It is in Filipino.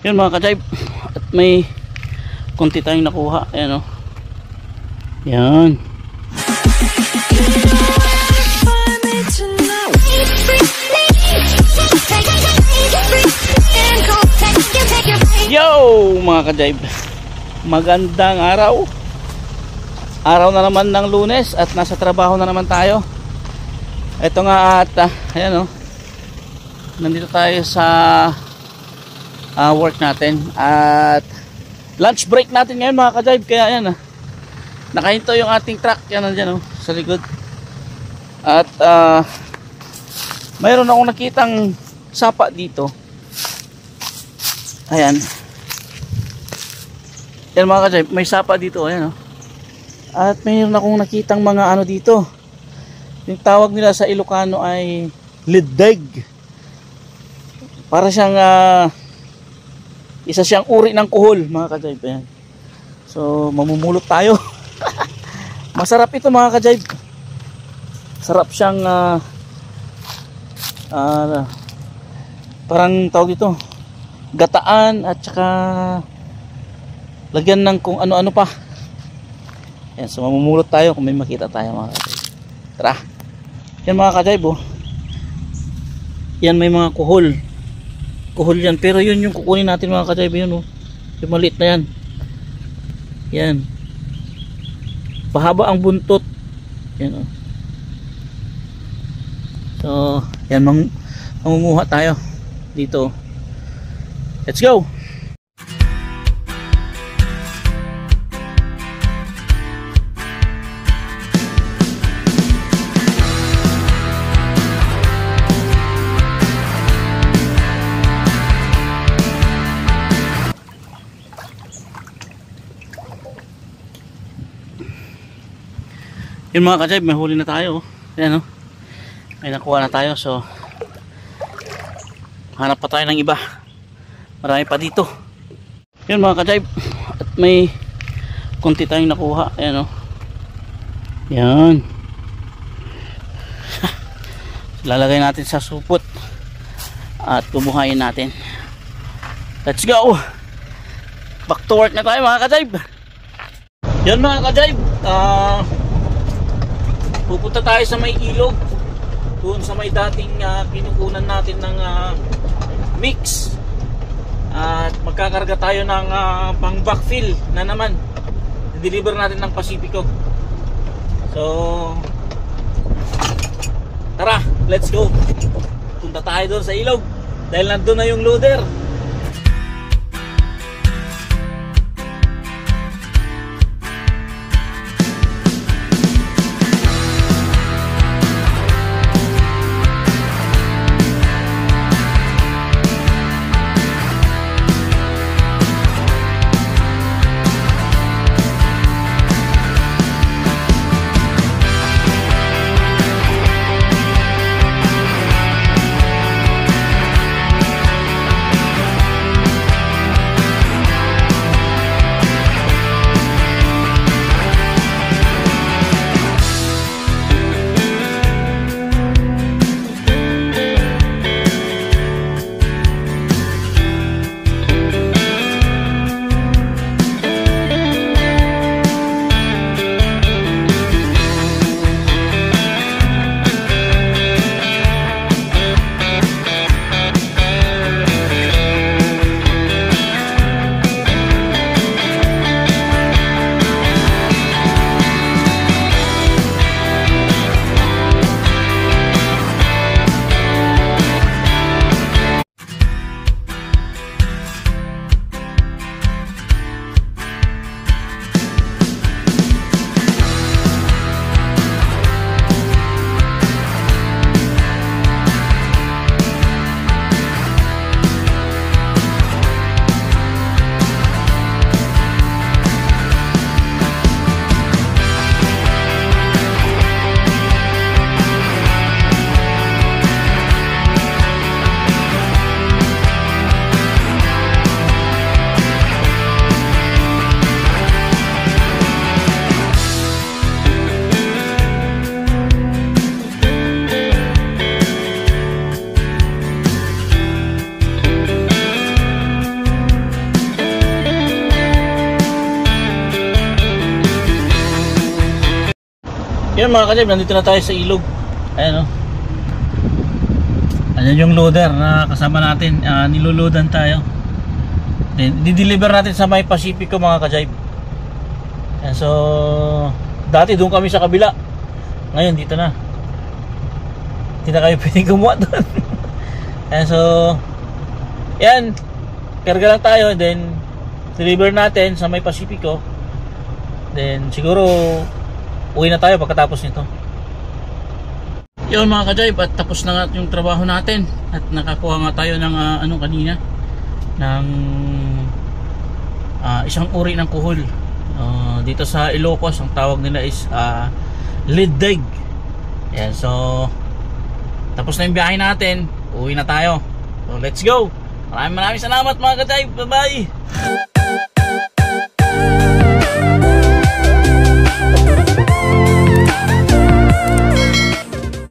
Yun mga ka-jive, at may konti tayong nakuha. Ayan o. Yan. Yo mga ka-jive, magandang araw. Araw na naman ng Lunes at nasa trabaho na naman tayo. Ito nga at ayan o, nandito tayo sa work natin at lunch break natin ngayon mga ka-jive. Kaya ayan nakahinto yung ating truck. Yan nandyan sa likod. At mayroon akong nakitang sapa dito. Ayan. Yan mga ka-jive, may sapa dito. Ayan At mayroon akong nakitang mga dito. Yung tawag nila sa Ilocano ay lideg. Para siyang isa siyang uri ng kuhol mga ka-jive. Ayan. So mamumulot tayo. Masarap ito mga ka-jive. Sarap siyang parang tawag ito gataan at saka lagyan ng kung ano-ano pa. Ayan, so mamumulot tayo kung may makita tayo mga ka-jive. Tara. Yan mga ka-jive yan may mga kuhol. Kuhol yan, pero yun yung kukunin natin mga ka-jive. Yun yung maliit na yan. Yan. Pahaba ang buntot. Yan So yan mangunguha tayo dito. Let's go. Yun mga ka-jive, may huli na tayo. Ayan may nakuha na tayo. So hanap pa tayo ng iba. Marami pa dito. Yun mga ka-jive, at may konti tayong nakuha. Ayan Yan. Lalagay natin sa supot at bubuhayin natin. Let's go. Back to work na tayo mga ka-jive. Yun mga ka-jive, pupunta tayo sa may ilog, doon sa may dating kinukunan natin ng mix, at magkakarga tayo ng pang backfill na naman. I-deliver natin ng Pacifico. So tara, let's go. Punta tayo doon sa ilog dahil nandun na yung loader. Yan mga ka-drive, nandito na tayo sa ilog. Ayan o. Ayan yung loader na kasama natin. Niloloadan tayo. Di-deliver natin sa may Pacifico mga ka-drive. Ayan, so dati doon kami sa kabila. Ngayon dito na. Hindi na kayo pwedeng gumawa doon. Ayan, so yan, karga lang tayo, then deliver natin sa may Pacifico. Then siguro uwi na tayo pagkatapos nito. Yun mga ka-drive, at tapos na nga yung trabaho natin. At nakakuha nga tayo ng kanina, ng isang uri ng kuhol. Dito sa Ilocos, ang tawag nila is lead dig. Yan, so tapos na yung biyahe natin, uwi na tayo. So let's go. Maraming salamat mga ka-drive. Bye bye.